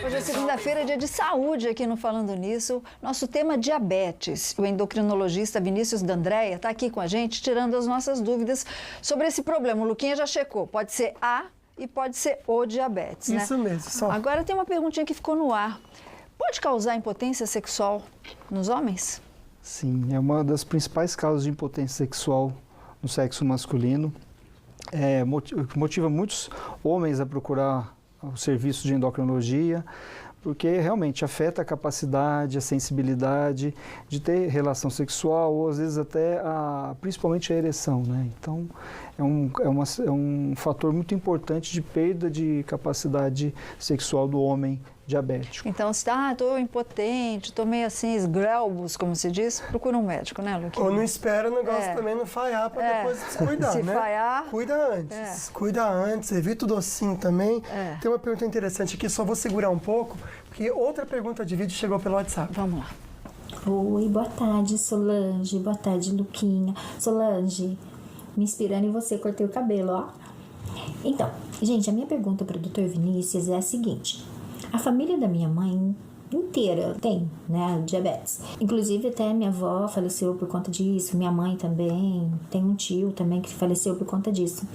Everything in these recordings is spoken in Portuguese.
Hoje é segunda-feira, dia de saúde aqui no Falando Nisso. Nosso tema diabetes. O endocrinologista Vinícius D'Andrea está aqui com a gente, tirando as nossas dúvidas sobre esse problema. O Luquinha já checou, pode ser A e pode ser o diabetes, né? Isso mesmo. Só. Agora tem uma perguntinha que ficou no ar. Pode causar impotência sexual nos homens? Sim, é uma das principais causas de impotência sexual no sexo masculino. Motiva muitos homens a procurar o serviço de endocrinologia, porque realmente afeta a capacidade, a sensibilidade de ter relação sexual, ou às vezes até principalmente a ereção, né? Então é um fator muito importante de perda de capacidade sexual do homem diabético. Então, se estou impotente, estou meio assim, esgrelbos, como se diz, procura um médico, né, Luquinha? Ou não espera o negócio também não falhar para depois se cuidar, se né? falhar... Cuida antes, evita o docinho também. Tem uma pergunta interessante aqui, só vou segurar um pouco, porque outra pergunta de vídeo chegou pelo WhatsApp. Vamos lá. Oi, boa tarde, Solange. Boa tarde, Luquinha. Solange, me inspirando em você, cortei o cabelo, ó. Então, gente, a minha pergunta para o Dr. Vinícius é a seguinte. A família da minha mãe inteira tem, né, diabetes. Inclusive até minha avó faleceu por conta disso, minha mãe também, tem um tio também que faleceu por conta disso.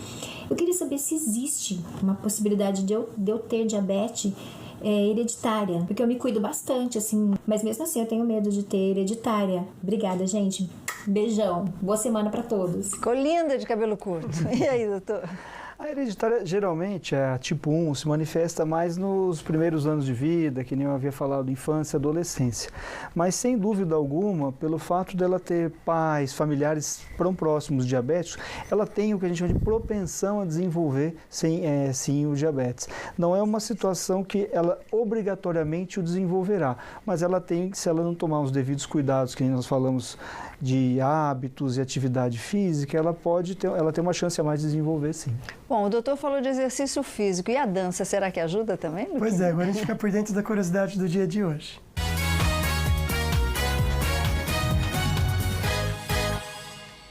Eu queria saber se existe uma possibilidade de eu ter diabetes hereditária, porque eu me cuido bastante, assim, mas mesmo assim eu tenho medo de ter hereditária. Obrigada, gente. Beijão. Boa semana para todos. Ficou linda de cabelo curto. E aí, doutor? A hereditária, geralmente, a tipo 1, se manifesta mais nos primeiros anos de vida, que nem eu havia falado, infância e adolescência. Mas, sem dúvida alguma, pelo fato dela ter pais, familiares próximos diabéticos, ela tem o que a gente chama de propensão a desenvolver, sim, o diabetes. Não é uma situação que ela obrigatoriamente o desenvolverá, mas ela tem, se ela não tomar os devidos cuidados, que nós falamos de hábitos e atividade física, ela tem uma chance a mais de desenvolver, sim. Bom, o doutor falou de exercício físico. E a dança, será que ajuda também, Luquinha? Pois é, agora a gente fica por dentro da curiosidade do dia de hoje.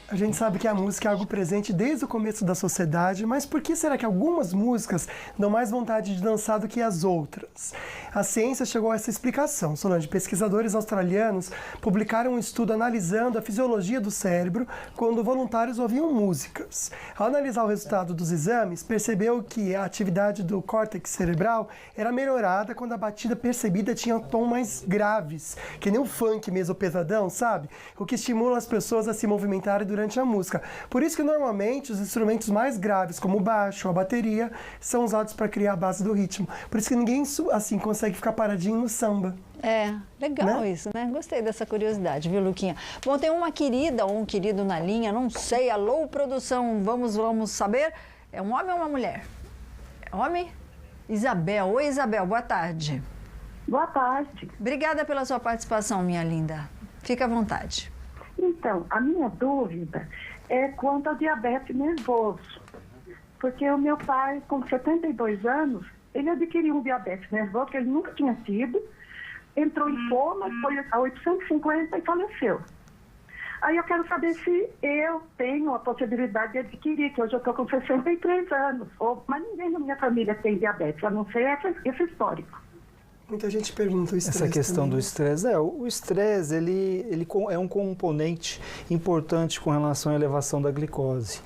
A gente sabe que a música é algo presente desde o começo da sociedade, mas por que será que algumas músicas dão mais vontade de dançar do que as outras? A ciência chegou a essa explicação. Solange, pesquisadores australianos publicaram um estudo analisando a fisiologia do cérebro quando voluntários ouviam músicas. Ao analisar o resultado dos exames, percebeu que a atividade do córtex cerebral era melhorada quando a batida percebida tinha tom mais graves, que nem o funk mesmo, o pesadão, sabe? O que estimula as pessoas a se movimentarem durante a música. Por isso que normalmente os instrumentos mais graves, como o baixo ou a bateria, são usados para criar a base do ritmo. Por isso que ninguém assim consegue ficar paradinho no samba. Legal, né? Isso, né? Gostei dessa curiosidade, viu, Luquinha? Bom, tem uma querida ou um querido na linha, não sei, alô, produção, vamos saber? É um homem ou uma mulher? É homem? Isabel. Oi, Isabel, boa tarde. Boa tarde. Obrigada pela sua participação, minha linda. Fica à vontade. Então, a minha dúvida é quanto ao diabetes nervoso. Porque o meu pai, com 72 anos, ele adquiriu um diabetes nervoso que ele nunca tinha tido, entrou em coma, foi a 850 e faleceu. Aí eu quero saber se eu tenho a possibilidade de adquirir, que hoje eu estou com 63 anos, mas ninguém na minha família tem diabetes, a não ser esse histórico. Muita gente pergunta o estresse. Essa questão também. do estresse, o estresse ele é um componente importante com relação à elevação da glicose.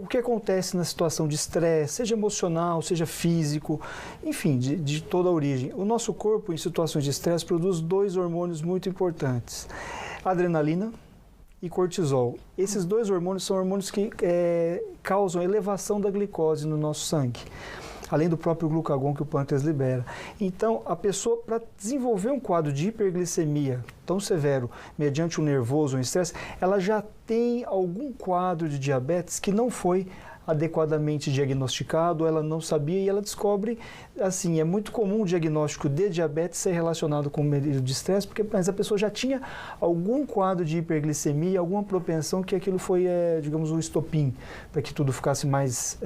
O que acontece na situação de estresse, seja emocional, seja físico, enfim, de toda a origem. O nosso corpo, em situações de estresse, produz dois hormônios muito importantes: adrenalina e cortisol. Esses dois hormônios são hormônios que causam elevação da glicose no nosso sangue, além do próprio glucagon que o pâncreas libera. Então, a pessoa, para desenvolver um quadro de hiperglicemia tão severo, mediante um nervoso, um estresse, ela já tem algum quadro de diabetes que não foi adequadamente diagnosticado, ela não sabia e ela descobre, assim, é muito comum o diagnóstico de diabetes ser relacionado com o período de estresse, mas a pessoa já tinha algum quadro de hiperglicemia, alguma propensão que aquilo foi, digamos, um estopim, para que tudo ficasse mais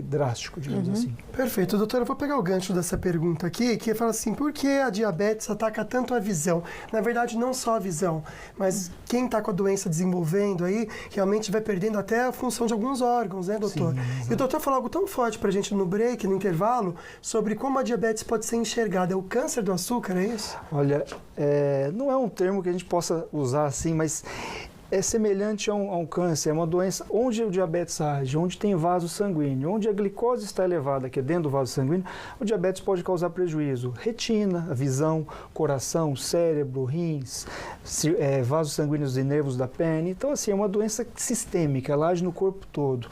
drástico, digamos assim. Perfeito. Doutora, eu vou pegar o gancho dessa pergunta aqui, que fala assim, por que a diabetes ataca tanto a visão? Na verdade, não só a visão, mas quem está com a doença desenvolvendo aí, realmente vai perdendo até a função de alguns órgãos, né, doutora? doutor? Sim, e o doutor falou algo tão forte pra gente no break, no intervalo, sobre como a diabetes pode ser enxergada. É o câncer do açúcar, é isso? Olha, não é um termo que a gente possa usar assim, mas é semelhante a um câncer, é uma doença onde o diabetes age, onde tem vaso sanguíneo, onde a glicose está elevada, que é dentro do vaso sanguíneo, o diabetes pode causar prejuízo. Retina, a visão, coração, cérebro, rins, vasos sanguíneos e nervos da perna. Então, assim, é uma doença sistêmica, ela age no corpo todo.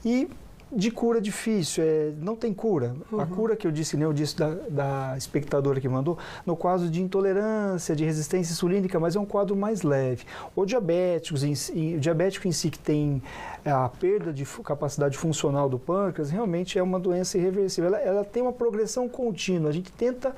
E de cura difícil, não tem cura. A cura que eu disse da espectadora que mandou, no quadro de intolerância, de resistência insulínica, mas é um quadro mais leve. O diabético em si que tem a perda de capacidade funcional do pâncreas, realmente é uma doença irreversível. Ela tem uma progressão contínua. A gente tenta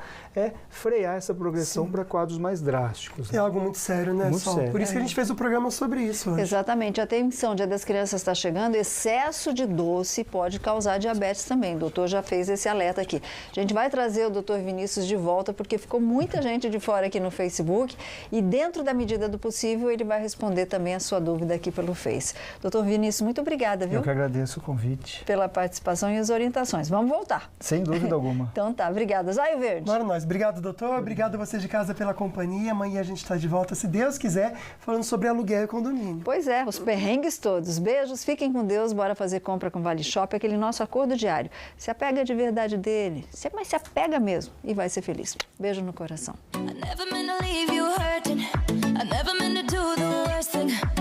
frear essa progressão para quadros mais drásticos. É algo muito sério, né, muito Sol? sério. Por isso que a gente fez o programa sobre isso hoje. Exatamente. Atenção, Dia das Crianças está chegando. Excesso de doce pode causar diabetes também. O doutor já fez esse alerta aqui. A gente vai trazer o doutor Vinícius de volta, porque ficou muita gente de fora aqui no Facebook e dentro da medida do possível ele vai responder também a sua dúvida aqui pelo Face. Doutor Vinícius, muito obrigada, viu? Eu que agradeço o convite. Pela participação e as orientações. Vamos voltar. Sem dúvida alguma. Então tá, obrigada. Zaio Verde. Bora nós. Obrigado, doutor. Obrigado a você de casa pela companhia. Amanhã a gente está de volta, se Deus quiser, falando sobre aluguel e condomínio. Pois é, os perrengues todos. Beijos, fiquem com Deus, bora fazer compra com Vale Shop, aquele nosso acordo diário. Se apega de verdade dele, mas se apega mesmo e vai ser feliz. Beijo no coração. I never meant to leave you hurting. I never meant to do the worst thing.